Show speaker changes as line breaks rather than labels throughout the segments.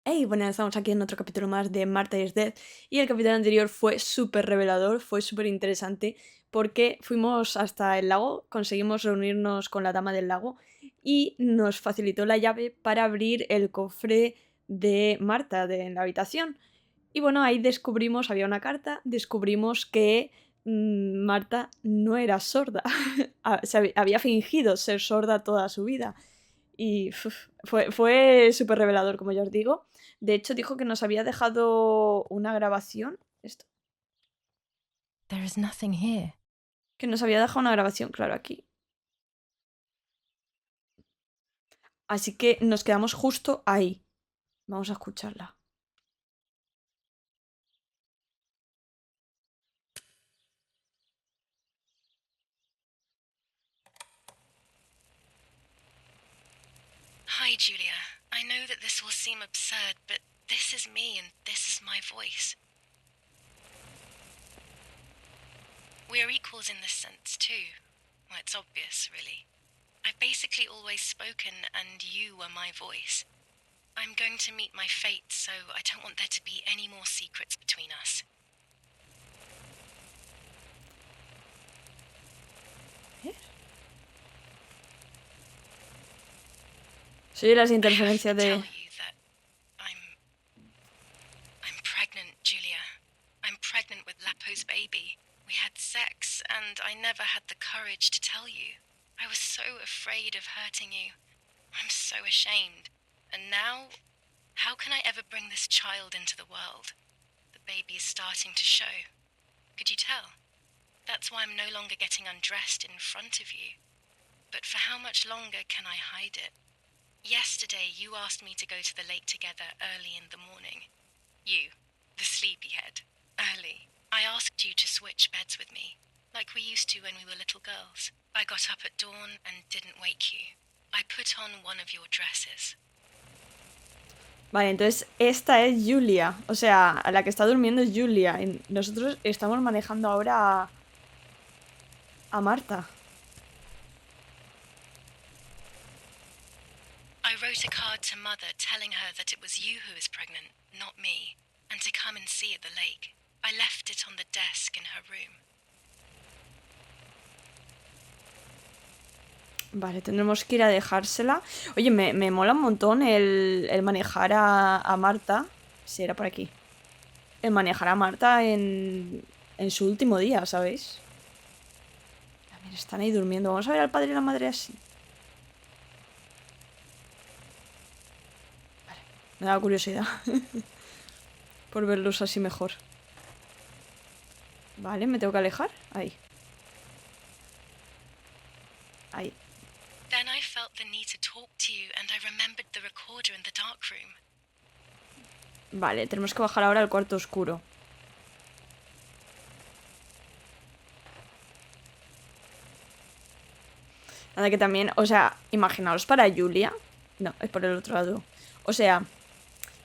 Hey, bueno, estamos aquí en otro capítulo más de Marta is Dead y el capítulo anterior fue súper revelador, fue súper interesante porque fuimos hasta el lago, conseguimos reunirnos con la dama del lago y nos facilitó la llave para abrir el cofre de Marta en la habitación. Y bueno, ahí descubrimos, había una carta, descubrimos que Marta no era sorda, había fingido ser sorda toda su vida. Y fue súper revelador, como ya os digo. De hecho, dijo que nos había dejado una grabación. Esto.
There is nothing here.
Que nos había dejado una grabación, claro, aquí. Así que nos quedamos justo ahí. Vamos a escucharla.
Hi, Julia. I know that this will seem absurd, but this is me and this is my voice. We are equals in this sense, too. Well, it's obvious, really. I've basically always spoken, and you were my voice. I'm going to meet my fate, so I don't want there to be any more secrets between us.
¿Eh? Sí, las
I have
interferencias
to tell
de...
you that I'm pregnant, Julia. I'm pregnant with Lapo's baby. We had sex, and I never had the courage to tell you. I was so afraid of hurting you. I'm so ashamed. And now, how can I ever bring this child into the world? The baby is starting to show. Could you tell? That's why I'm no longer getting undressed in front of you. But for how much longer can I hide it? Yesterday, you asked me to go to the lake together early in the morning. You, the sleepyhead. Early. I asked you to switch beds with me, like we used to when we were little girls. I got up at dawn and didn't wake you. I put on one of your dresses.
Vale, entonces esta es Julia. O sea, a la que está durmiendo es Julia. Y nosotros estamos manejando ahora a Marta.
I wrote a card to Mother telling her that it was you who was pregnant, not me, and to come and see at the lake. I left it on the desk in her room.
Vale, tendremos que ir a dejársela. Oye, me mola un montón el manejar a Marta. Si era por aquí. El manejar a Marta en su último día, ¿sabéis? A ver, están ahí durmiendo. Vamos a ver al padre y la madre así. Vale, me da curiosidad. Por verlos así mejor. Vale, me tengo que alejar. Ahí. Ahí.
Then I felt the need to talk to you, and I remembered the recorder in the dark room.
Vale, tenemos que bajar ahora al cuarto oscuro. Nada que también, o sea, imaginaos para Julia. No, es por el otro lado. O sea,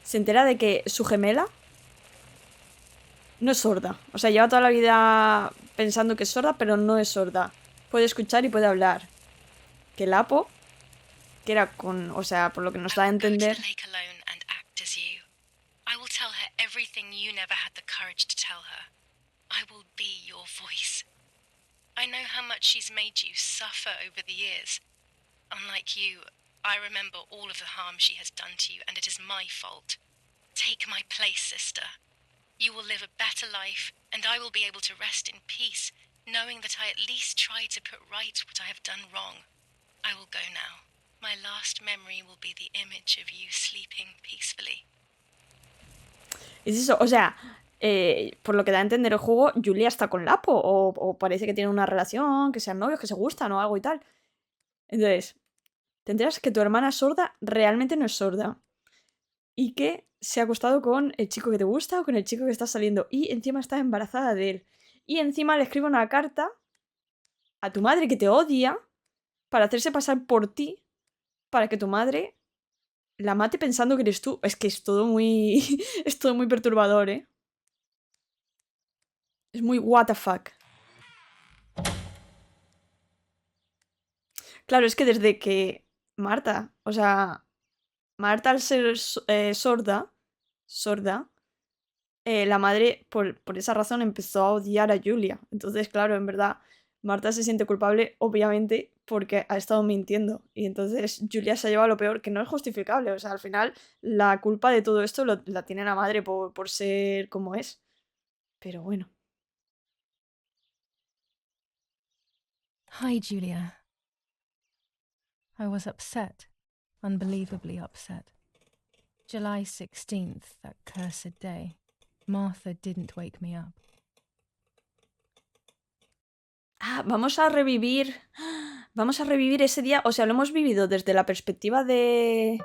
se entera de que su gemela no es sorda. O sea, lleva toda la vida pensando que es sorda, pero no es sorda. Puede escuchar y puede hablar. Que Lapo, que era con, o sea, por lo que nos
I
da a
will go to
entender.
the lake alone and act as you. I will tell her everything you never had the courage to tell her. I will be your voice. I know how much she's made you suffer over the years. Unlike you, I remember all of the harm she has done to you, and it is my fault. Take my place, sister. You will live a better life, and I will be able to rest in peace, knowing that I at least tried to put right what I have done wrong. I will go now. My last memory will be the image of you sleeping peacefully.
Es eso, o sea, por lo que da a entender el juego, Julia está con Lapo. O parece que tiene una relación, que sean novios, que se gustan o algo y tal. Entonces, te enteras que tu hermana sorda realmente no es sorda. Y que se ha acostado con el chico que te gusta o con el chico que está saliendo. Y encima está embarazada de él. Y encima le escribe una carta a tu madre que te odia para hacerse pasar por ti. Para que tu madre la mate pensando que eres tú. Es que es todo muy. Es todo muy perturbador, ¿eh? Es muy what the fuck. Claro, es que desde que Marta, o sea, Marta al ser sorda, la madre por esa razón empezó a odiar a Julia. Entonces, claro, en verdad, Marta se siente culpable, obviamente, porque ha estado mintiendo. Y entonces Julia se ha llevado lo peor, que no es justificable. O sea, al final, la culpa de todo esto la tiene la madre por ser como es. Pero bueno.
Hi, Julia. I was upset, unbelievably upset. July 16th, that cursed day. Martha didn't wake me up.
Ah, vamos a revivir. Vamos a revivir ese día. O sea, lo hemos vivido desde la perspectiva de.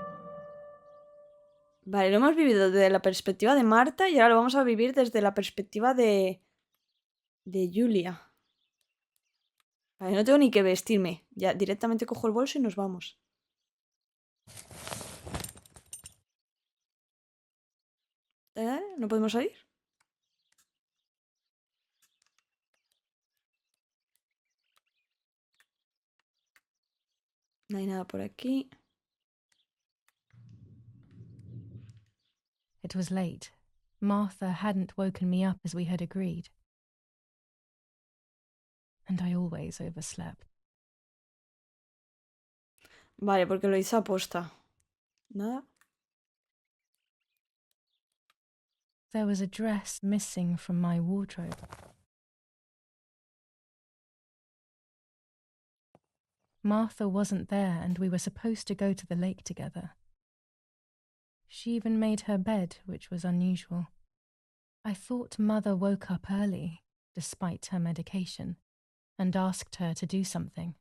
Vale, lo hemos vivido desde la perspectiva de Marta y ahora lo vamos a vivir desde la perspectiva de. De Julia. Vale, no tengo ni que vestirme. Ya directamente cojo el bolso y nos vamos. ¿No podemos salir? No hay nada por aquí.
It was late. Martha hadn't woken me up as we had agreed. And I always overslept.
Vale, porque lo hizo aposta. ¿Nada?
There was a dress missing from my wardrobe. Martha wasn't there, and we were supposed to go to the lake together. She even made her bed, which was unusual. I thought Mother woke up early, despite her medication, and asked her to do something.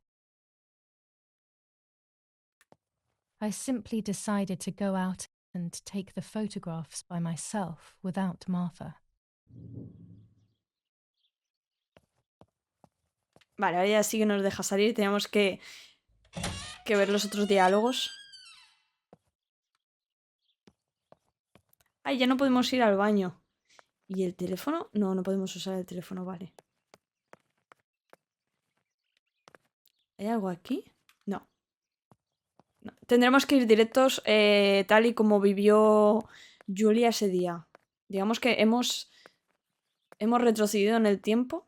I simply decided to go out and take the photographs by myself without Martha.
Vale, ahora ya sí que nos deja salir. Teníamos que ver los otros diálogos. Ay, ya no podemos ir al baño. ¿Y el teléfono? No, no podemos usar el teléfono, vale. ¿Hay algo aquí? No. Tendremos que ir directos tal y como vivió Julia ese día. Digamos que hemos retrocedido en el tiempo.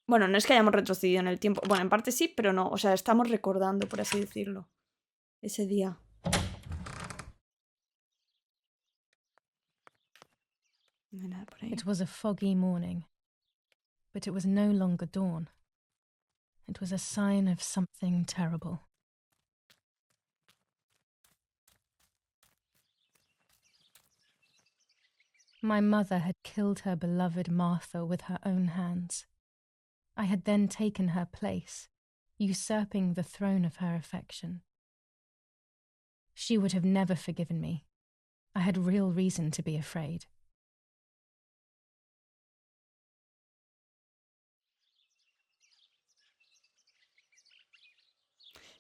Bueno, no es que hayamos retrocedido en el tiempo. Bueno, en parte sí, pero no. O sea, estamos recordando, por así decirlo, ese día. No hay nada por ahí.
It was a foggy morning, but it was no longer dawn. It was a sign of something terrible. My mother had killed her beloved Martha with her own hands. I had then taken her place, usurping the throne of her affection. She would have never forgiven me. I had real reason to be afraid.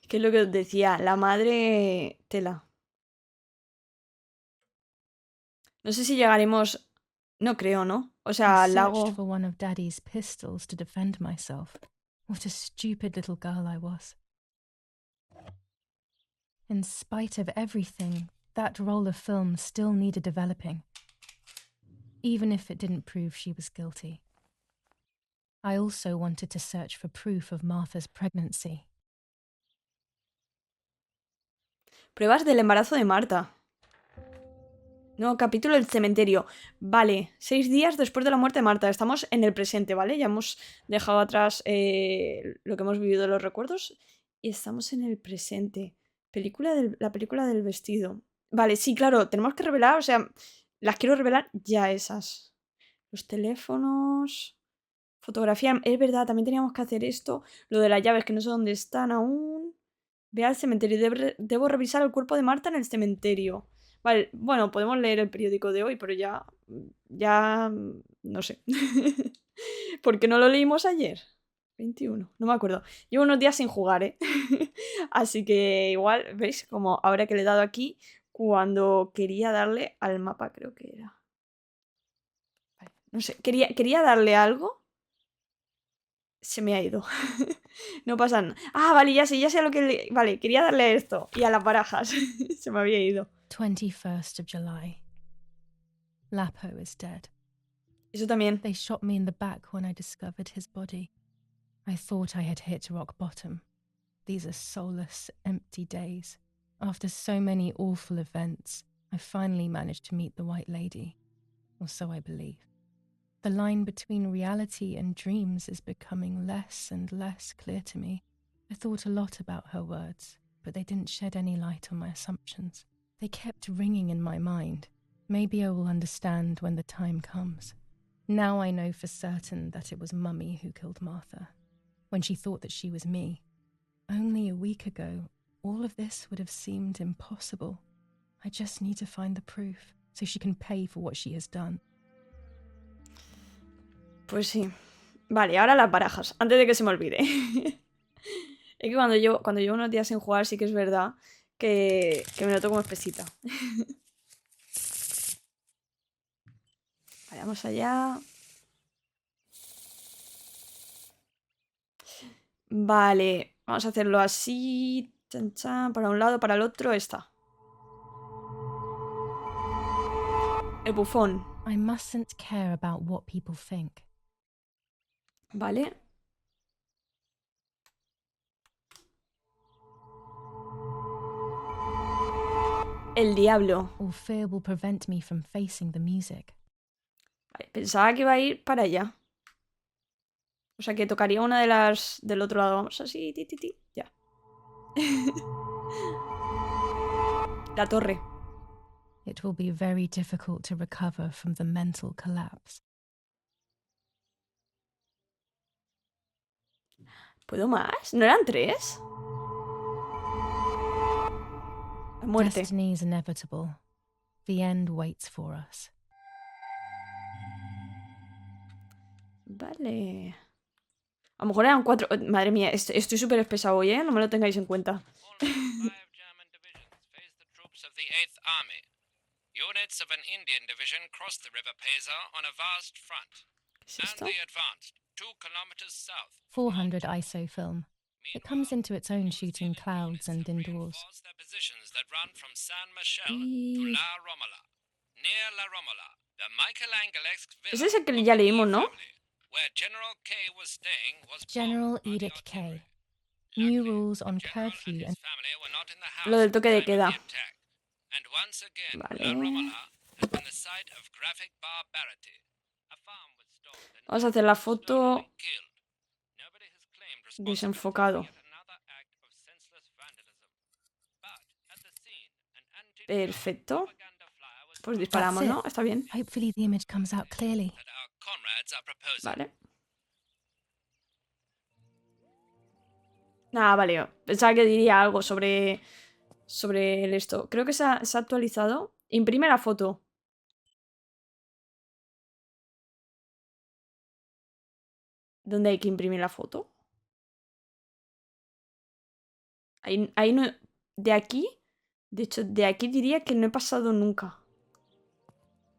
¿Qué es lo que os decía? La madre tela. No sé si llegaremos. No creo, ¿no? O sea,
I
al
searched
lago.
for one of Daddy's pistols to defend myself. What a stupid little girl I was. In spite of everything, that roll of film still needed developing, even if it didn't prove she was guilty. I also wanted to search for proof of Martha's pregnancy.
Pruebas del embarazo de Marta. Nuevo capítulo del cementerio. Vale, 6 días después de la muerte de Marta. Estamos en el presente, ¿vale? Ya hemos dejado atrás lo que hemos vivido de los recuerdos. Y estamos en el presente. La película del vestido. Vale, sí, claro, tenemos que revelar, o sea, las quiero revelar ya esas. Los teléfonos. Fotografía. Es verdad, también teníamos que hacer esto. Lo de las llaves, que no sé dónde están aún. Ve al cementerio. Debo revisar el cuerpo de Marta en el cementerio. Vale, bueno, podemos leer el periódico de hoy, pero ya, no sé. ¿Por qué no lo leímos ayer? 21, no me acuerdo. Llevo unos días sin jugar, ¿eh? Así que igual, ¿veis? Como ahora que le he dado aquí, cuando quería darle al mapa, creo que era. Vale, no sé, quería darle algo. Se me ha ido. No pasa nada. Ah, vale, ya sé lo que... Vale, quería darle a esto. Y a las barajas. Se me había ido.
21st of July. Lapo is dead.
Eso también.
They shot me in the back when I discovered his body. I thought I had hit rock bottom. These are soulless, empty days. After so many awful events, I finally managed to meet the White Lady. Or so I believe. The line between reality and dreams is becoming less and less clear to me. I thought a lot about her words, but they didn't shed any light on my assumptions. They kept ringing in my mind. Maybe I will understand when the time comes. Now I know for certain that it was Mummy who killed Martha, when she thought that she was me. Only a week ago, all of this would have seemed impossible. I just need to find the proof, so she can pay for what she has done.
Pues sí. Vale, ahora las barajas. Antes de que se me olvide. Es que cuando llevo unos días sin jugar, sí que es verdad que me noto como espesita. Vale, vamos allá. Vale, vamos a hacerlo así. Chan, chan, para un lado, para el otro, esta. El bufón.
I mustn't care about what people think.
Vale. El diablo.
Or fear will prevent me from facing the music.
Vale, pensaba que iba a ir para allá. O sea, que tocaría una de las del otro lado. Vamos así, ya. La torre.
It will be very difficult to recover from the mental collapse.
¿Puedo más? ¿No eran 3? La muerte.
Destiny is inevitable. The end waits for us.
Vale. A lo mejor eran 4. Madre mía, estoy súper espesado hoy, ¿eh? No me lo tengáis en cuenta.
Units of an Indian division crossed the River Pesa on a vast front.
¿Qué es esto?
And they advanced 2 kilometers south.
400 ISO film. It comes into its own shooting clouds and indoors.
Their positions that run from San Michel to La Romola. Near La Romola, the Michelangelesque
Ese
villa
es el que ya leímos, ¿no?
where General K was staying was
General Edict K. New rules on curfew and
family were not in the house
Lo del toque de
at the time of
queda.
the attack. And once again, La
Vale.
Romola has been the site of graphic barbarity. A farm was stormed and
Vamos a hacer la foto
killed. Nobody has claimed responsibility
desenfocado.
for yet another act of senseless vandalism. But at the scene, an
Perfecto.
anti-propaganda flyer was
Pues disparamos, ¿no? Está bien.
hopefully the image comes out clearly.
that our comrades are proposing.
Vale. Nada, vale. Pensaba que diría algo sobre el esto. Creo que se ha actualizado. Imprime la foto. ¿Dónde hay que imprimir la foto? Ahí no... De aquí... De hecho, de aquí diría que no he pasado nunca.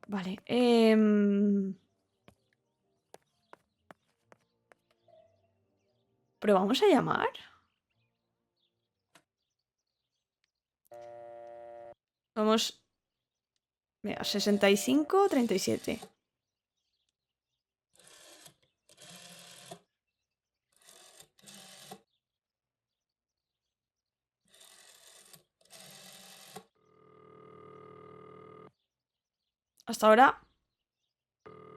Vale. ¿Pero vamos a llamar? Vamos... Venga, 65, 37. Hasta ahora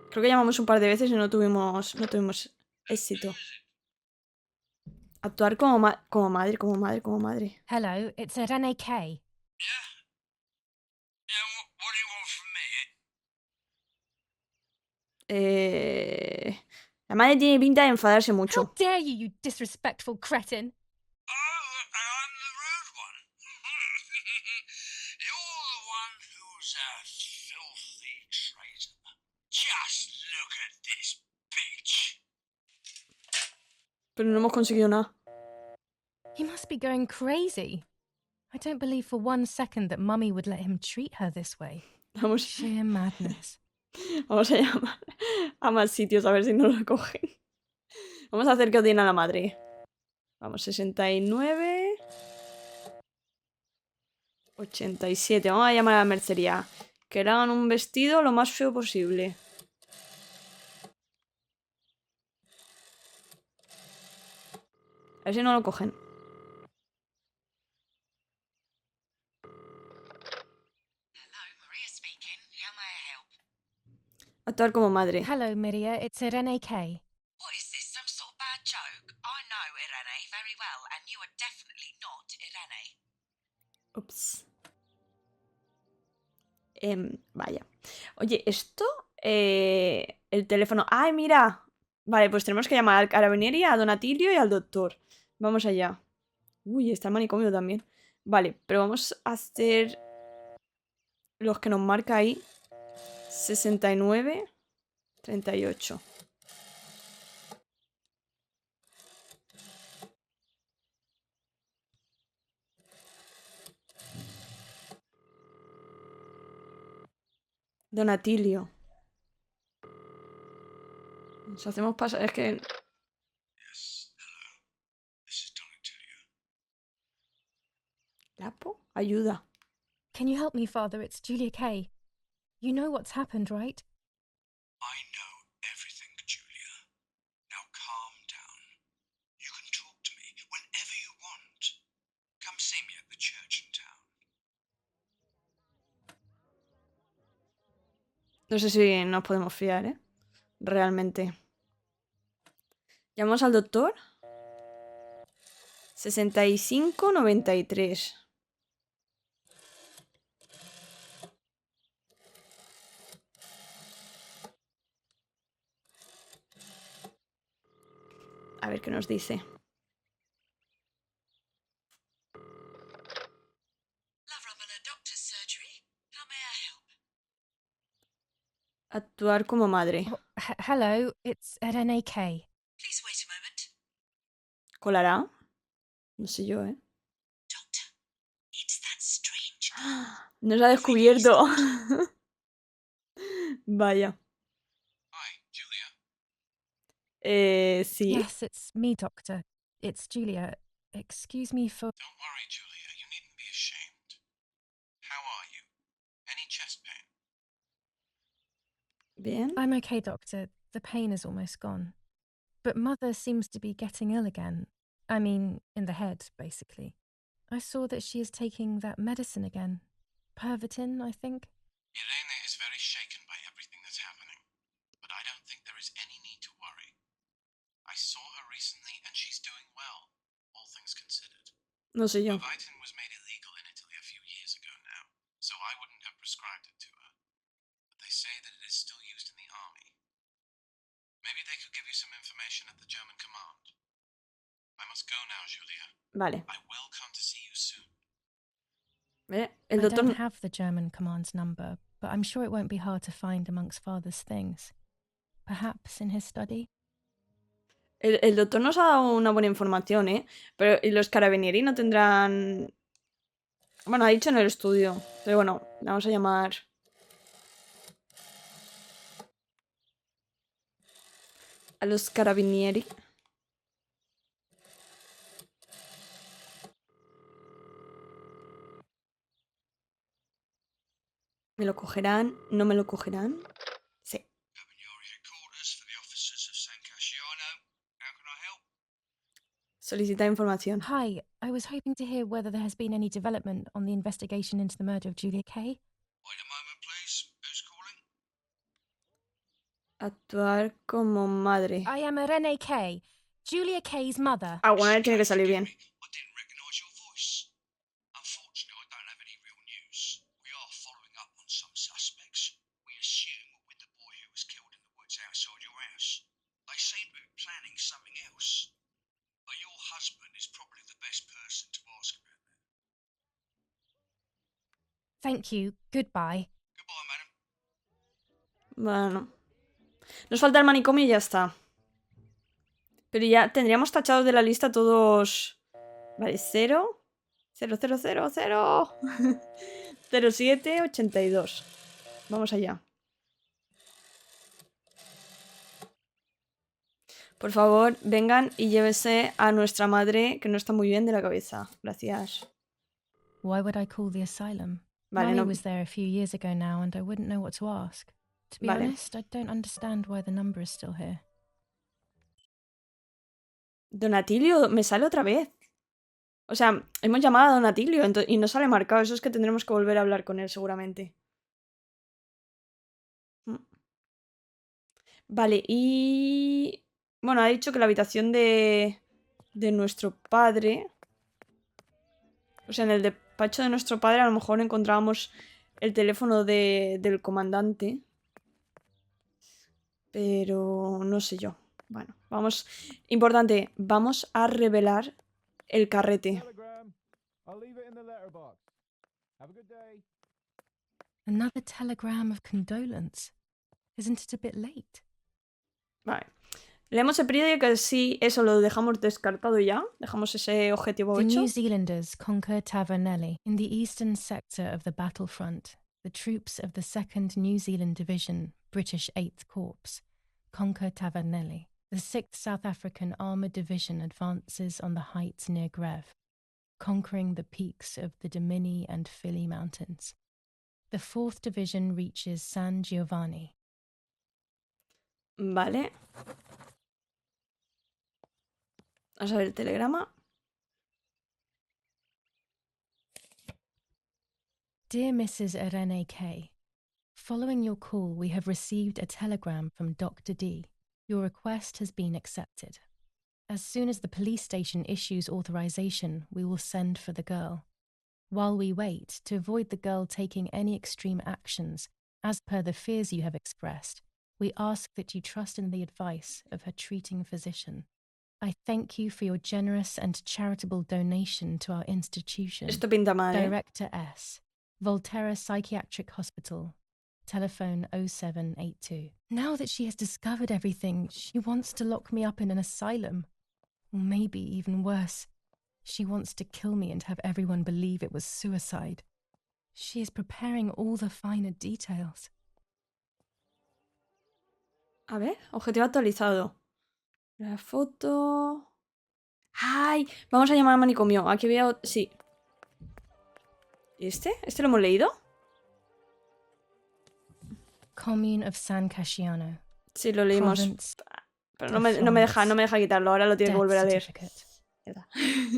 creo que llamamos un par de veces y no tuvimos éxito. Actuar como madre.
Hello, it's Irene K.
Yeah, what do you want from me?
La madre tiene pinta de enfadarse
How
mucho.
dare you disrespectful cretin!
Oh, I'm the rude one. You're the one who's a filthy traitor. Just look at this bitch.
Pero no hemos conseguido nada.
He must be going crazy. I don't believe for 1 second that Mummy would let him treat her this way.
Vamos
Sheer madness.
a llamar a más sitios a ver si nos lo cogen. Vamos a hacer que odien a la madre. Vamos, 69. 87. Vamos a llamar a la mercería. Que le hagan un vestido lo más feo posible. A ver si no lo cogen.
Hello, Maria speaking. How may I help?
Actuar como madre.
Hello, Miria. It's Irene K.
What is this, some sort of bad joke? I know Irene very well, and you are definitely not Irene.
Ups. Vaya. Oye, esto... el teléfono... ¡Ay, mira! Vale, pues tenemos que llamar al carabinieri, a Donatilio y al doctor. Vamos allá. Uy, está el manicomio también. Vale, pero vamos a hacer... los que nos marca ahí. 69. 38. Donatilio. Nos hacemos pasar... Es que...
Yes, hello. This is Donatello.
¿Lapo? Ayuda.
Can you help me, Father? It's Julia Kay. You know what's happened, right?
I know everything, Julia. Now calm down. You can talk to me whenever you want. Come see me at the church in town.
No sé si nos podemos fiar, ¿eh? Realmente. Llamamos al doctor. 65-93. A ver qué nos dice.
Love, I'm in a doctor's surgery. How may I help?
Actuar como madre.
Oh, hello, it's Irene K.
Please wait a moment.
¿Colará? No sé yo, ¿eh?
Doctor, it's that strange.
Nos ha descubierto. Vaya.
Hi, Julia.
Sí.
Yes, it's me, Doctor. It's Julia. Excuse me for...
Don't worry, Julia. You needn't be ashamed. How are you? Any chest pain?
Bien.
I'm okay, Doctor. The pain is almost gone. But Mother seems to be getting ill again. I mean, in the head, basically. I saw that she is taking that medicine again. Pervitin, I think.
Irene is very shaken by everything that's happening, but I don't think there is any need to worry. I saw her recently and she's doing well, all things considered.
No sé yo.
Pervitin was made illegal in Italy a few years ago now, so I wouldn't have prescribed it to her. But they say that it is still used in the army. Maybe they could give you some information at the German command. I must go now, Julia.
Vale.
I will come to see you soon.
El
I
doctor...
don't have the German command's number, but I'm sure it won't be hard to find amongst Father's things. Perhaps in his study?
El doctor nos ha dado una buena información, ¿eh? Pero ¿y los carabinieri no tendrán...? Bueno, ha dicho en el estudio. Pero bueno, vamos a llamar... a los carabinieri. ¿Me lo cogerán? ¿No me lo cogerán? Sí.
Carabinieri headquarters for the officers of San Casciano. How can I help?
Solicita información.
Hi, I was hoping to hear whether there has been any development on the investigation into the murder of Julia Kay.
Wait a moment, please. Who's calling?
Actuar como madre.
I am Irene Kay, Julia Kay's mother.
Alguna vez tiene que salir bien.
I didn't recognise your voice. Unfortunately, I don't have any real news. We are following up on some suspects. We assume with the boy who was killed in the woods outside your house. They seem to be planning something else. But your husband is probably the best person to ask about that.
Thank you. Goodbye.
Goodbye, madam.
Bueno. Nos falta el manicomio y ya está. Pero ya tendríamos tachados de la lista todos... Vale, 0. 0, 0, 0, 0. 07, 82. Vamos allá. Por favor, vengan y llévese a nuestra madre, que no está muy bien de la cabeza. Gracias.
Why would I call the asylum?
Vale,
Mummy
no.
was there a few years ago now, and I wouldn't know what to ask. To be
Vale.
honest, I don't understand why the number is still here.
Donatilio, me sale otra vez. O sea, hemos llamado a Donatilio y no sale marcado. Eso es que tendremos que volver a hablar con él seguramente. Mm. Vale, y... Bueno, ha dicho que la habitación de nuestro padre... O sea, en el despacho de nuestro padre a lo mejor encontrábamos el teléfono del comandante. Pero no sé yo. Bueno, vamos... Importante, vamos a revelar el carrete.
Another telegram of condolence. Isn't it a bit late?
Vale. Leemos el periódico que sí, eso lo dejamos descartado ya. Dejamos ese objetivo
The
hecho.
New Zealanders conquer Tavernelli. In the eastern sector of the battlefront, the troops of the 2nd New Zealand Division, British 8th Corps, conquer Tavernelli. The 6th South African Armoured Division advances on the heights near Greve, conquering the peaks of the Dimini and Philly Mountains. The 4th Division reaches San Giovanni.
Vale. Vamos a ver el telegrama.
Dear Mrs. Irene K., following your call, we have received a telegram from Dr. D. Your request has been accepted. As soon as the police station issues authorization, we will send for the girl. While we wait, to avoid the girl taking any extreme actions, as per the fears you have expressed, we ask that you trust in the advice of her treating physician. I thank you for your generous and charitable donation to our institution.
Esto pinta mal, ¿eh?
Director S. Volterra Psychiatric Hospital. Telephone 0782. Now that she has discovered everything, she wants to lock me up in an asylum. Or maybe even worse, she wants to kill me and have everyone believe it was suicide. She is preparing all the finer details.
A ver, objetivo actualizado. La foto... ¡Ay! Vamos a llamar al manicomio. Aquí veo... Sí. ¿Y este? ¿Este lo hemos leído?
Commune of San Casciano.
Sí, lo leímos.
Province
Pero
of
no me deja
Florence.
quitarlo. Ahora lo tiene que
Death
volver a leer.
certificate.
Mierda.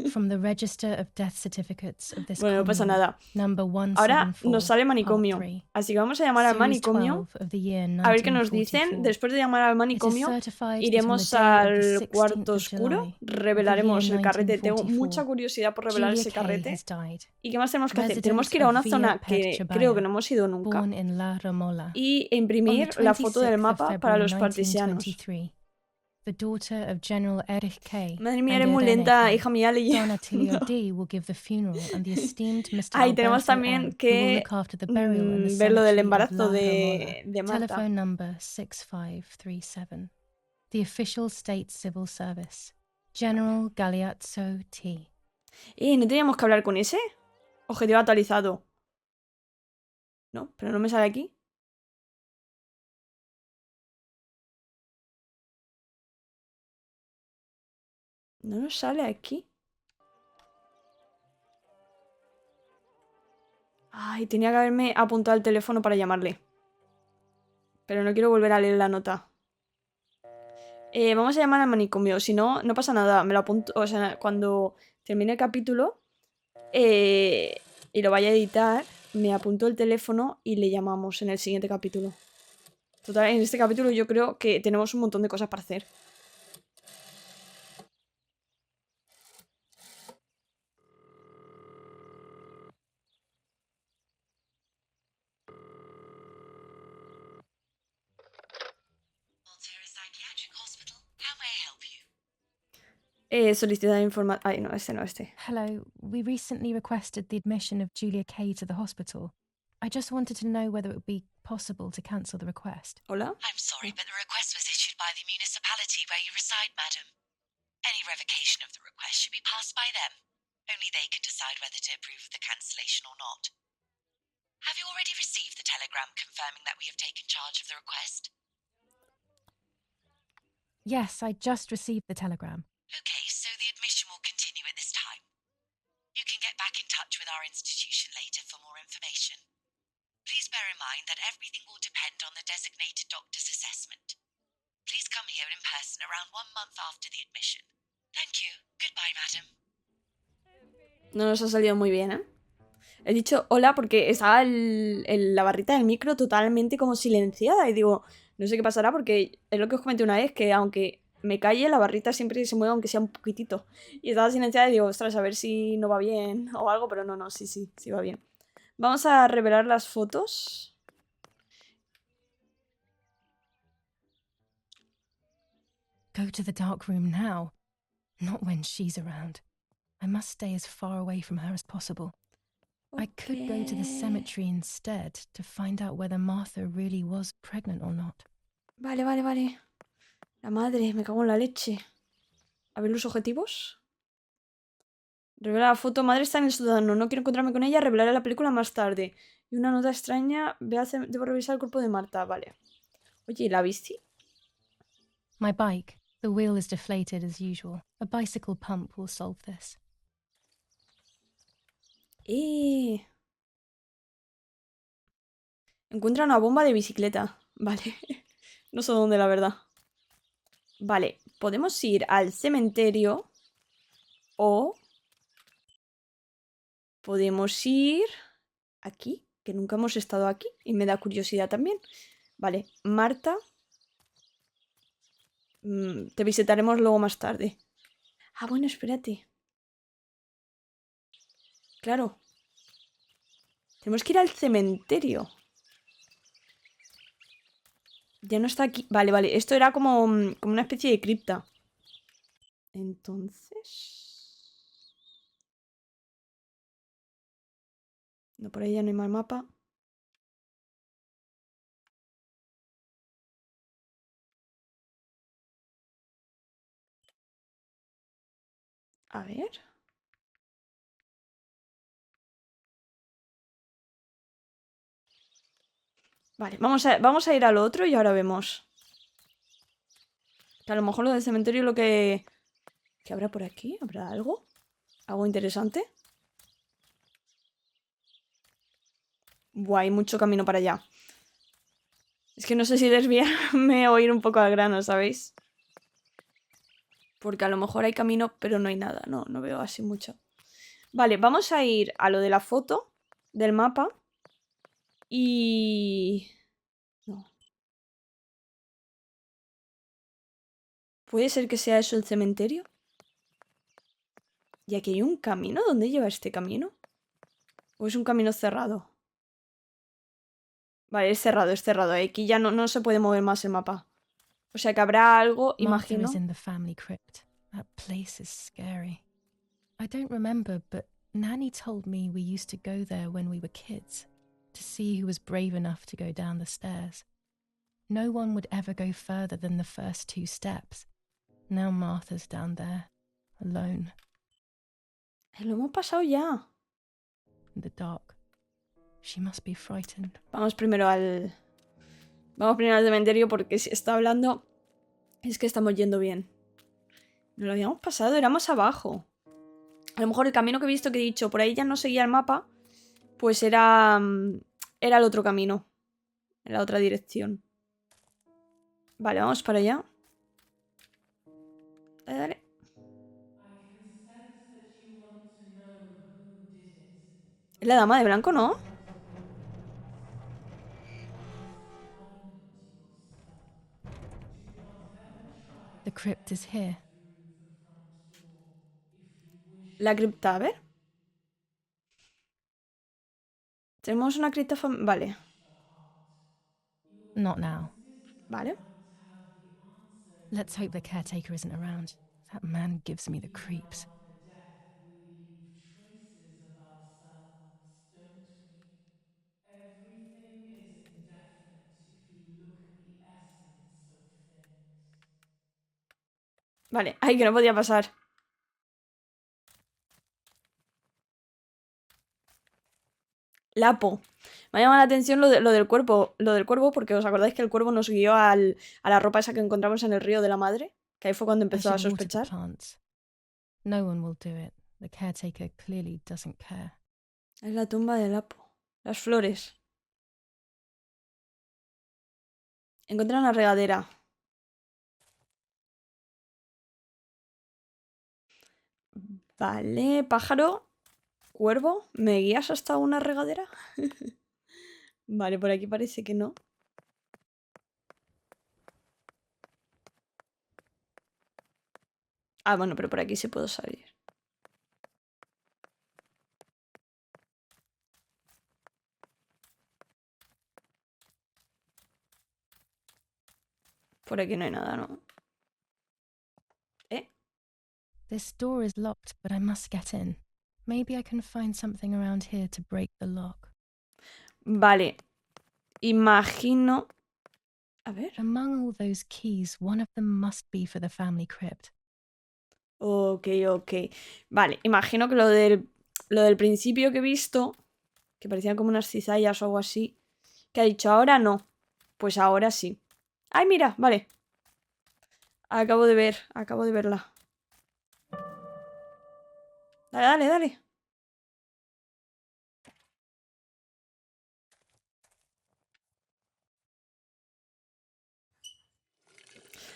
From the register of death certificates of this
Bueno, no pasa
commune,
nada.
number
Ahora
174,
nos sale
part
manicomio.
3,
Así que vamos a llamar al
series
manicomio.
12 of the year
A ver qué nos dicen.
1944.
Después de llamar al
It is
manicomio,
certified that on the
iremos
day of the
al
16th
cuarto
of
oscuro.
July of the
Revelaremos
year
el carrete. Tengo
1944,
mucha curiosidad por revelar
Julia
ese
Kay
carrete.
has died.
¿Y qué más tenemos que hacer?
Resident
Tenemos que ir a una
of
zona
Villa
que
Perchebaya,
creo que no hemos ido nunca.
born in La Romola.
Y
On the
imprimir la foto del
26th of
mapa para
February
los partisanos.
1923, the daughter of General Erich Kay
Madre mía,
and
eres muy
Irene
lenta,
Kay,
hija mía,
Donna Tilio
leyendo.
D. will give the funeral, and the esteemed Mr.
Ah, y tenemos
Alberto
también
M., who will
que
look after the burial in the
ver lo del
cemetery of
embarazo
La Romola.
de Marta.
Telephone number 6537. The official state civil service. General Galeazzo T.
¿No teníamos que hablar con ese? Objetivo actualizado. No, pero no me sale aquí. No nos sale aquí. Ay, tenía que haberme apuntado el teléfono para llamarle. Pero no quiero volver a leer la nota. Vamos a llamar al manicomio. Si no, no pasa nada. Me lo apunto. O sea, cuando termine el capítulo y lo vaya a editar, me apunto el teléfono y le llamamos en el siguiente capítulo. Total, en este capítulo yo creo que tenemos un montón de cosas para hacer.
Volterra Psychiatric Hospital. How may I help you?
Solicitar información. Ay, no, este no, este.
Hello, we recently requested the admission of Julia Kay to the hospital. I just wanted to know whether it would be possible to cancel the request.
Hola.
I'm sorry, but the request was issued by the municipality where you reside, madam. Any revocation of the request should be passed by them. Only they can decide whether to approve of the cancellation or not. Have you already received the telegram confirming that we have taken charge of the request?
Yes, I just received the telegram.
Okay, so the admission will continue at this time. You can get back in touch with our institution later for more information. Please bear in mind that everything will depend on the designated doctor's assessment. Please come here in person around 1 month after the admission. Thank you. Goodbye, madam.
No nos ha salido muy bien, ¿eh? He dicho hola porque estaba la barrita del micro totalmente como silenciada. Y digo, no sé qué pasará porque es lo que os comenté una vez, que aunque me calle, la barrita siempre se mueve aunque sea un poquitito. Y estaba silenciada y digo, ostras, a ver si no va bien o algo, pero no, sí va bien. Vamos a revelar las fotos.
Go to the dark room now. Not when she's around. I must stay as far away from her as possible. I could go to the cemetery instead to find out whether Martha really was pregnant or not.
Vale. La madre, me cago en la leche. A ver los objetivos. Revela la foto. Madre está en el sótano. No quiero encontrarme con ella. Revelaré la película más tarde. Y una nota extraña. Debo revisar el cuerpo de Marta. Vale. Oye, ¿y la bici?
My bike. The wheel is deflated as usual. A bicycle pump will solve this.
Encuentra una bomba de bicicleta. Vale. No sé dónde, la verdad. Vale. Podemos ir al cementerio. O podemos ir aquí, que nunca hemos estado aquí. Y me da curiosidad también. Vale. Marta. Te visitaremos luego más tarde. Ah, bueno, espérate. Claro. Tenemos que ir al cementerio. Ya no está aquí. Vale. Esto era como una especie de cripta. Entonces... No, por ahí ya no hay más mapa. A ver. Vale, vamos a ir al otro y ahora vemos. Que a lo mejor lo del cementerio lo que... ¿Qué habrá por aquí? ¿Habrá algo? ¿Algo interesante? Buah, hay mucho camino para allá. Es que no sé si desviarme o ir un poco al grano, ¿sabéis? Porque a lo mejor hay camino, pero no hay nada. No veo así mucho. Vale, vamos a ir a lo de la foto del mapa. Y... No. ¿Puede ser que sea eso el cementerio? ¿Y aquí hay un camino? ¿Dónde lleva este camino? ¿O es un camino cerrado? Vale, es cerrado. Aquí ya no se puede mover más el mapa. O sea que habrá algo,
Martha
imagino.
is in the family crypt. That place is scary. I don't remember, but Nanny told me we used to go there when we were kids, to see who was brave enough to go down the stairs. No one would ever go further than the first 2 steps. Now Martha's down there, alone,
Lo hemos pasado ya.
in the dark. She must be frightened.
Vamos primero al cementerio porque si está hablando es que estamos yendo bien. No lo habíamos pasado, éramos abajo. A lo mejor el camino que he visto que he dicho, por ahí ya no seguía el mapa, pues era el otro camino. En la otra dirección. Vale, vamos para allá. Dale. Es la dama de blanco, ¿no?
The crypt is here.
La cripta, a ver. Tenemos una cripta vale.
Not now.
Vale.
Let's hope the caretaker isn't around. That man gives me the creeps.
Vale, ay, que no podía pasar. Lapo. Me ha llamado la atención lo del cuerpo. Lo del cuervo, porque os acordáis que el cuervo nos guió a la ropa esa que encontramos en el río de la madre. Que ahí fue cuando
I
empezó a
should water the
sospechar.
plants. No one will do it. The caretaker clearly doesn't care.
Es la tumba del Apo. Las flores. Encuentra una regadera. Vale, pájaro. Cuervo, ¿me guías hasta una regadera? Vale, por aquí parece que no. Ah, bueno, pero por aquí sí puedo salir. Por aquí no hay nada, ¿no? ¿Eh?
This door is locked, but I must get in. Maybe I can find something around here to break the lock.
Vale. Imagino... A ver.
Among all those keys, one of them must be for the family crypt.
Ok, ok. Vale, imagino que lo del principio que he visto, que parecían como unas cizallas o algo así, que ha dicho ahora no. Pues ahora sí. ¡Ay, mira! Vale. Acabo de verla. Dale, dale, dale.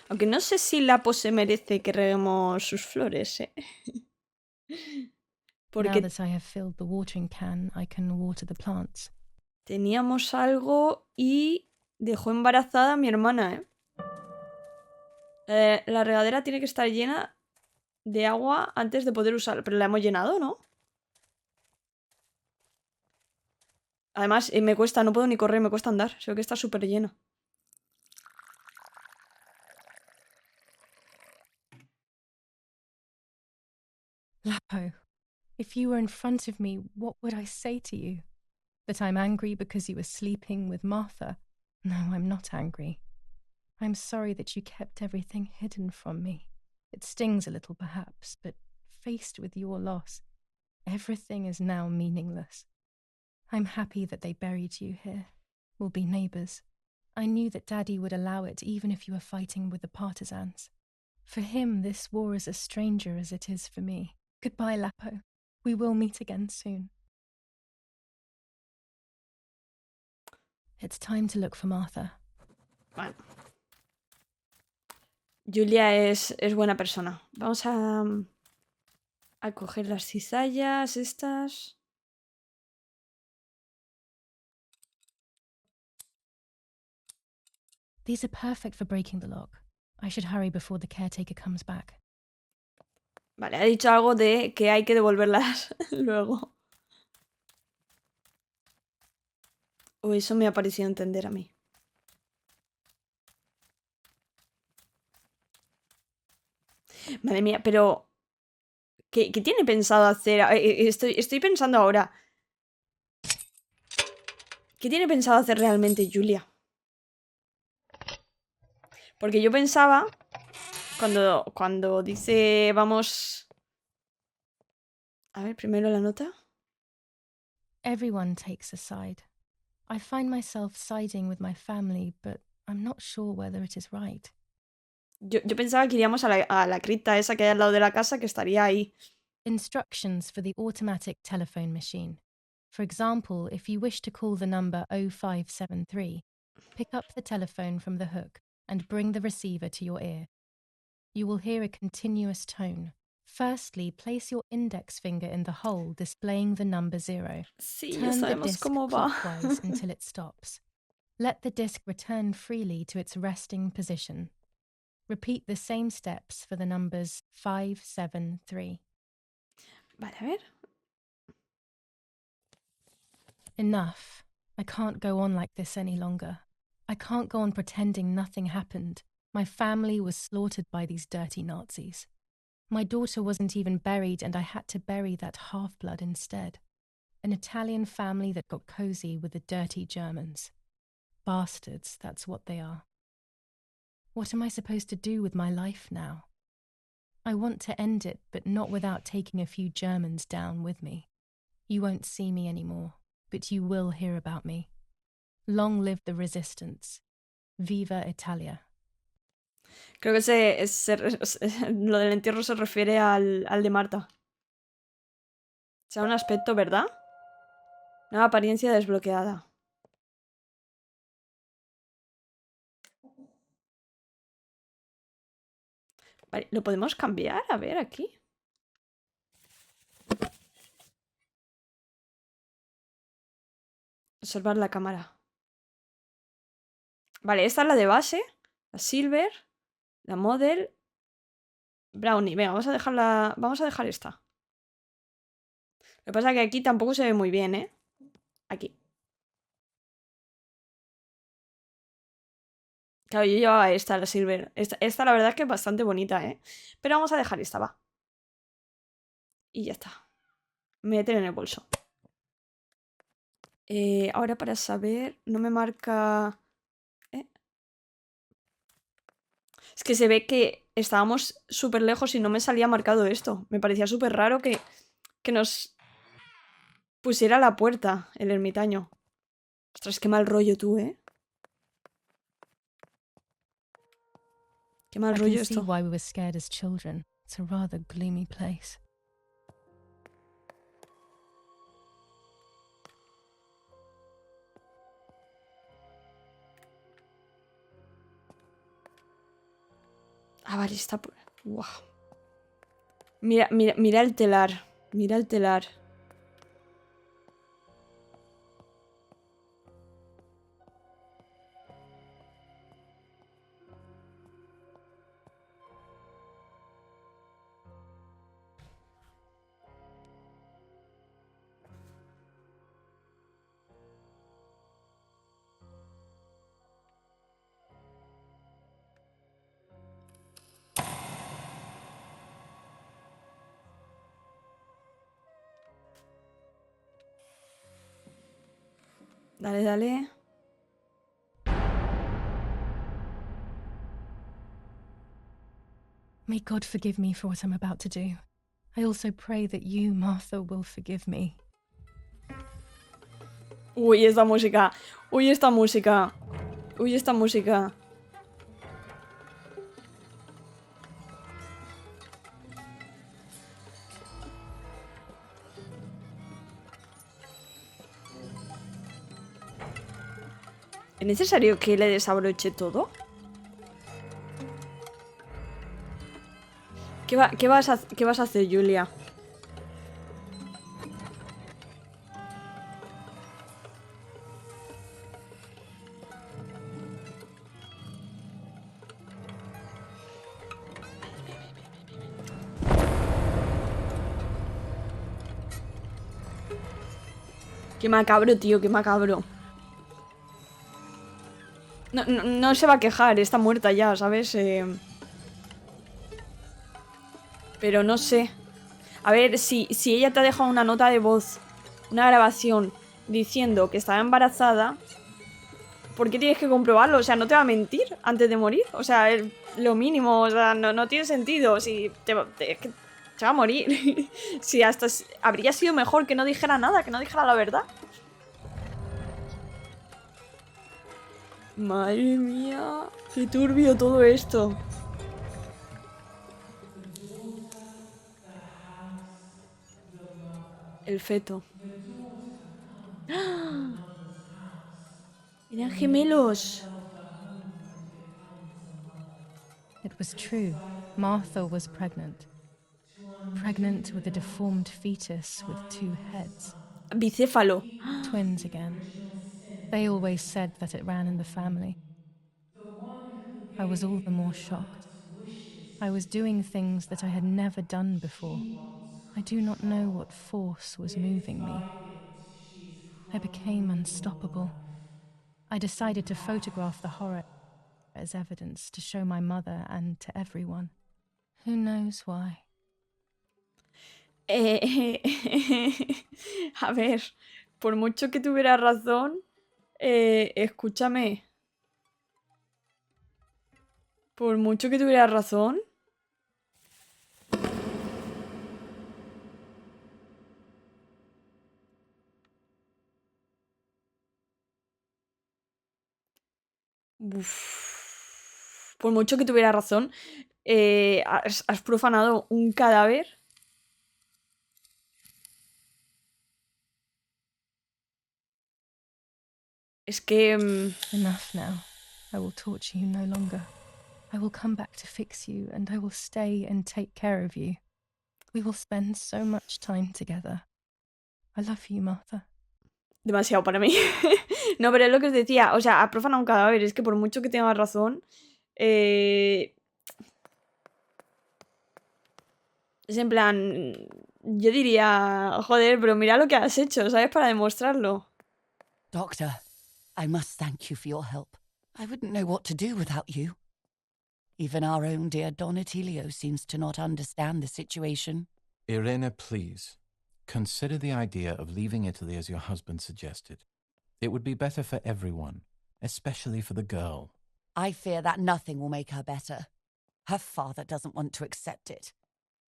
Aunque no sé si Lapo se merece que reguemos sus flores, ¿eh?
Now
Porque
that I have filled the watering can, I can water the plants.
teníamos algo y dejó embarazada a mi hermana, ¿eh? La regadera tiene que estar llena de agua antes de poder usarla. Pero la hemos llenado, ¿no? Además, me cuesta, no puedo ni correr, me cuesta andar. Se ve que está súper llena.
Lapo, if you were in front of me, what would I say to you? That I'm angry because you were sleeping with Martha? No, I'm not angry. I'm sorry that you kept everything hidden from me. It stings a little, perhaps, but faced with your loss, everything is now meaningless. I'm happy that they buried you here. We'll be neighbours. I knew that Daddy would allow it even if you were fighting with the partisans. For him, this war is a stranger as it is for me. Goodbye, Lapo. We will meet again soon. It's time to look for Martha.
Bueno. Julia es buena persona. Vamos a coger las cizallas estas.
These are perfect for breaking the lock. I should hurry before the caretaker comes back.
Vale, ha dicho algo de que hay que devolverlas luego. O eso me ha parecido entender a mí. Madre mía, pero... ¿Qué tiene pensado hacer? Estoy pensando ahora. ¿Qué tiene pensado hacer realmente Julia? Porque yo pensaba... Cuando dice vamos... A ver, primero la nota.
Everyone takes a side. I find myself siding with my family, but I'm not sure whether it is right.
Yo pensaba que iríamos a la cripta esa que hay al lado de la casa, que estaría ahí.
Instructions for the automatic telephone machine. For example, if you wish to call the number 0573, pick up the telephone from the hook and bring the receiver to your ear. You will hear a continuous tone. Firstly, place your index finger in the hole displaying the number 0.
Sí, ya
Turn the
sabemos
disc
cómo va.
clockwise until it stops. Let the disc return freely to its resting position. Repeat the same steps for the numbers 573.
Vale, a ver.
Enough. I can't go on like this any longer. I can't go on pretending nothing happened. My family was slaughtered by these dirty Nazis. My daughter wasn't even buried, and I had to bury that half-blood instead. An Italian family that got cozy with the dirty Germans. Bastards, that's what they are. What am I supposed to do with my life now? I want to end it, but not without taking a few Germans down with me. You won't see me anymore, but you will hear about me. Long live the resistance. Viva Italia.
Creo que lo del entierro se refiere al de Marta. O sea, un aspecto, ¿verdad? Nueva apariencia desbloqueada. Vale, ¿lo podemos cambiar? A ver, aquí. Observar la cámara. Vale, esta es la de base. La Silver. La Model. Brownie. Venga, vamos a dejar esta. Lo que pasa es que aquí tampoco se ve muy bien, ¿eh? Aquí. Claro, yo llevaba esta, la Silver. Esta la verdad es que es bastante bonita, ¿eh? Pero vamos a dejar esta, va. Y ya está. Meter en el bolso. Ahora para saber... No me marca... ¿eh? Es que se ve que estábamos súper lejos y no me salía marcado esto. Me parecía súper raro que nos pusiera a la puerta el ermitaño. Ostras, qué mal rollo tú, ¿eh? Qué mal
I can
rollo
see
esto.
why we were scared as children. It's a rather gloomy place.
Ah, vale, está... Wow. Mira, mira, mira el telar. Mira el telar. Dale, dale.
May God forgive me for what I'm about to do. I also pray that you, Martha, will forgive me.
Uy, esta música. Uy, esta música. Uy, esta música. ¿Es necesario que le desabroche todo? ¿Qué vas a hacer, Julia? Qué macabro, tío, qué macabro. No se va a quejar, está muerta ya, ¿sabes? Pero no sé. A ver, si ella te ha dejado una nota de voz, una grabación, diciendo que estaba embarazada, ¿por qué tienes que comprobarlo? O sea, no te va a mentir antes de morir. O sea, es lo mínimo, o sea, no tiene sentido. Si es que se va a morir. Si hasta habría sido mejor que no dijera nada, que no dijera la verdad. Madre mía, qué turbio todo esto. El feto. ¡Ah! Eran gemelos.
It was true. Martha was pregnant. Pregnant with a deformed fetus with 2 heads.
Bicéfalo.
Twins again. They always said that it ran in the family. I was all the more shocked. I was doing things that I had never done before. I do not know what force was moving me. I became unstoppable. I decided to photograph the horror as evidence to show my mother and to everyone. Who knows why?
A ver, por mucho que tuviera razón, escúchame. Por mucho que tuviera razón. Uf, por mucho que tuviera razón, has profanado un cadáver. Es que...
Enough now. I will torture you no longer. I will come back to fix you, and I will stay and take care of you. We will spend so much time together. I love you, Martha.
demasiado para mí. No, pero es lo que os decía. O sea, ha profanado un cadáver. Es que por mucho que tenga razón... Es en plan... Yo diría... Joder, pero mira lo que has hecho, ¿sabes? Para demostrarlo.
Doctor, I must thank you for your help. I wouldn't know what to do without you. Even our own dear Don Attilio seems to not understand the situation.
Irene, please. Consider the idea of leaving Italy as your husband suggested. It would be better for everyone, especially for the girl.
I fear that nothing will make her better. Her father doesn't want to accept it.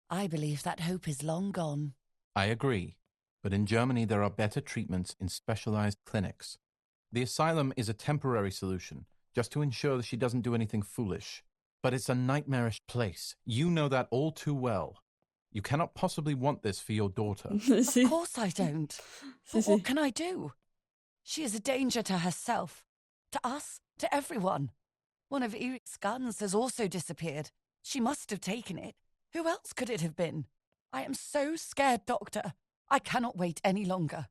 I believe that hope is long gone.
I agree, but in Germany there are better treatments in specialized clinics. The asylum is a temporary solution, just to ensure that she doesn't do anything foolish. But it's a nightmarish place. You know that all too well. You cannot possibly want this for your daughter.
Sí.
Of course I don't.
Sí,
But
sí.
what can I do? She is a danger to herself, to us, to everyone. One of Eric's guns has also disappeared. She must have taken it. Who else could it have been? I am so scared, Doctor. I cannot wait any longer.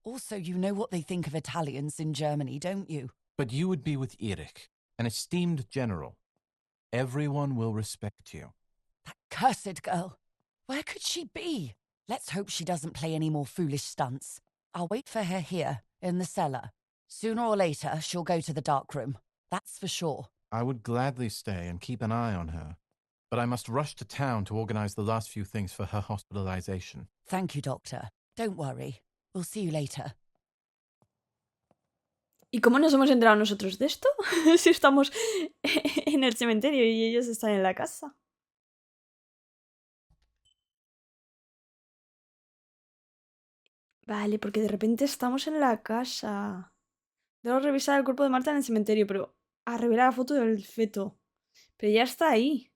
Also, you know what they think of Italians in Germany, don't you?
But you would be with Erik, an esteemed general. Everyone will respect you.
That cursed girl. Where could she be? Let's hope she doesn't play any more foolish stunts. I'll wait for her here, in the cellar. Sooner or later, she'll go to the dark room. That's for sure.
I would gladly stay and keep an eye on her, but I must rush to town to organize the last few things for her hospitalization.
Thank you, Doctor. Don't worry. We'll see you later.
¿Y cómo nos hemos enterado nosotros de esto? Si estamos en el cementerio y ellos están en la casa. Vale, porque de repente estamos en la casa. Debo revisar el cuerpo de Marta en el cementerio, pero... A revelar la foto del feto. Pero ya está ahí.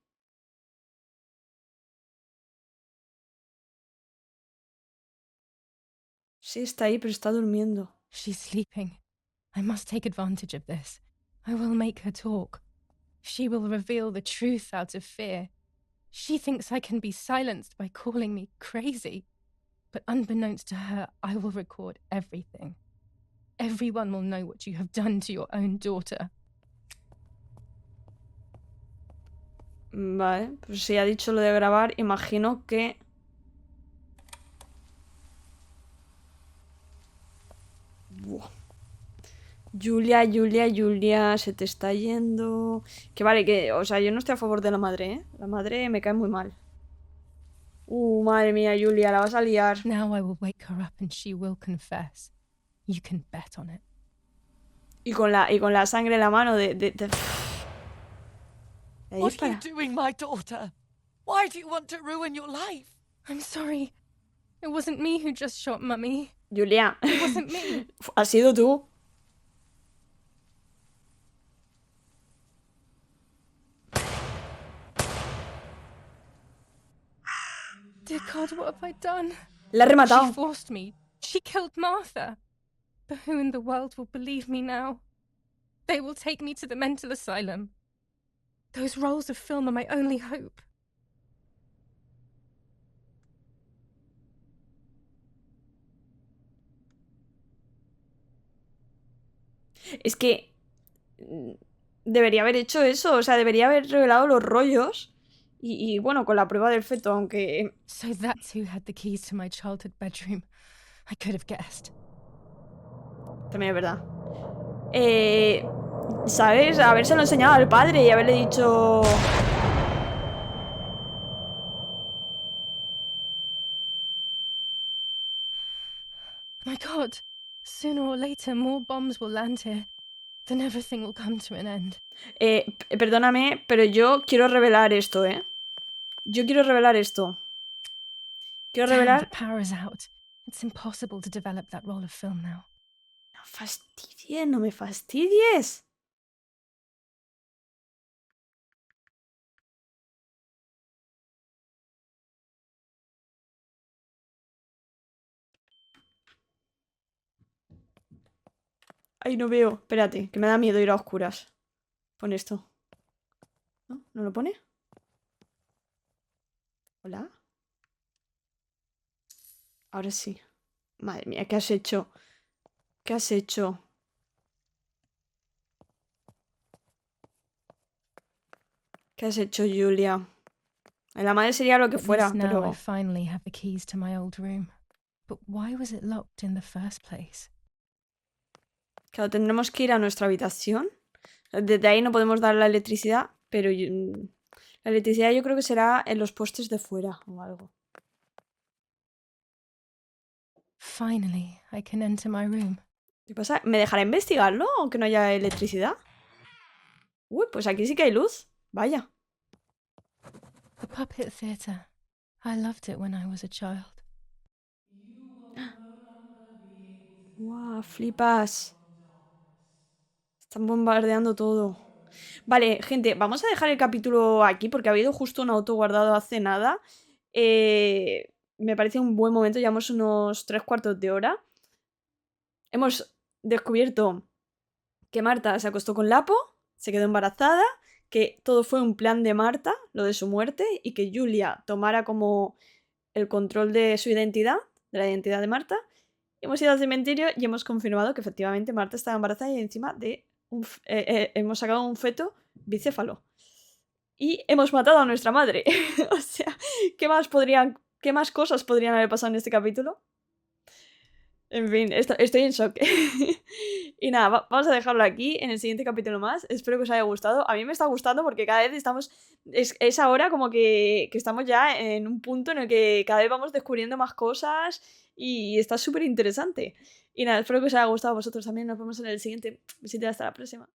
Sí, está ahí, pero está durmiendo.
She's sleeping. I must take advantage of this. I will make her talk. She will reveal the truth out of fear. She thinks I can be silenced by calling me crazy. But unbeknownst to her, I will record everything. Everyone will know what you have done to your own daughter.
Vale, pues si ha dicho lo de grabar, imagino que... Buah. Julia, se te está yendo... Que vale, que... O sea, yo no estoy a favor de la madre, ¿eh? La madre me cae muy mal. Madre mía, Julia, la vas a liar.
Now I will wake her up and she will confess. You can bet on it.
Y con la sangre en la mano de ahí
What are you
para...
doing, my daughter? Why do you want to ruin your life?
I'm sorry. It wasn't me who just shot Mummy.
Julia,
It wasn't me.
has sido tú.
Dear God, what have I done?
La ha
She
rematado.
forced me. She killed Martha. But who in the world will believe me now? They will take me to the mental asylum. Those rolls of film are my only hope.
Es que... Debería haber hecho eso. O sea, debería haber revelado los rollos. Y bueno, con la prueba del feto, aunque...
So that's who had the keys to my childhood bedroom. I could have guessed.
También es verdad. ¿Sabes? Habérselo enseñado al padre y haberle dicho...
My God, sooner or later more bombs will land here. Then everything will come to an end.
Perdóname, pero yo quiero revelar esto, ¿eh? Yo quiero revelar esto. Quiero
Damn, the
revelar...
power is out. It's impossible to develop that roll of film now.
No fastidies, no me fastidies. Ay, no veo. Espérate, que me da miedo ir a oscuras. Pon esto. ¿No? ¿No lo pone? ¿Hola? Ahora sí. Madre mía, ¿qué has hecho? ¿Qué has hecho? ¿Qué has hecho, Julia? La madre sería lo que
At
fuera,
least now I
pero...
finally have the keys to my old room. But why was it locked in the first place?
Claro, tendremos que ir a nuestra habitación. Desde ahí no podemos dar la electricidad, pero la electricidad yo creo que será en los postes de fuera o algo.
Finally, I can enter my room.
¿Qué pasa? ¿Me dejará investigarlo aunque no haya electricidad? Uy, pues aquí sí que hay luz. Vaya.
The puppet theatre. I loved it when I was a child.
Guau, flipas. Están bombardeando todo. Vale, gente, vamos a dejar el capítulo aquí porque ha habido justo un auto guardado hace nada. Me parece un buen momento, llevamos unos 3/4 de hora. Hemos descubierto que Marta se acostó con Lapo, se quedó embarazada, que todo fue un plan de Marta, lo de su muerte, y que Julia tomara como el control de su identidad, de la identidad de Marta. Hemos ido al cementerio y hemos confirmado que efectivamente Marta estaba embarazada y encima de hemos sacado un feto bicéfalo. Y hemos matado a nuestra madre. O sea, ¿qué más cosas podrían haber pasado en este capítulo? En fin, estoy en shock. Y nada, vamos a dejarlo aquí en el siguiente capítulo más. Espero que os haya gustado. A mí me está gustando porque cada vez estamos... Es ahora como que estamos ya en un punto en el que cada vez vamos descubriendo más cosas y está súper interesante. Y nada, espero que os haya gustado a vosotros también. Nos vemos en el siguiente. Besito, hasta la próxima.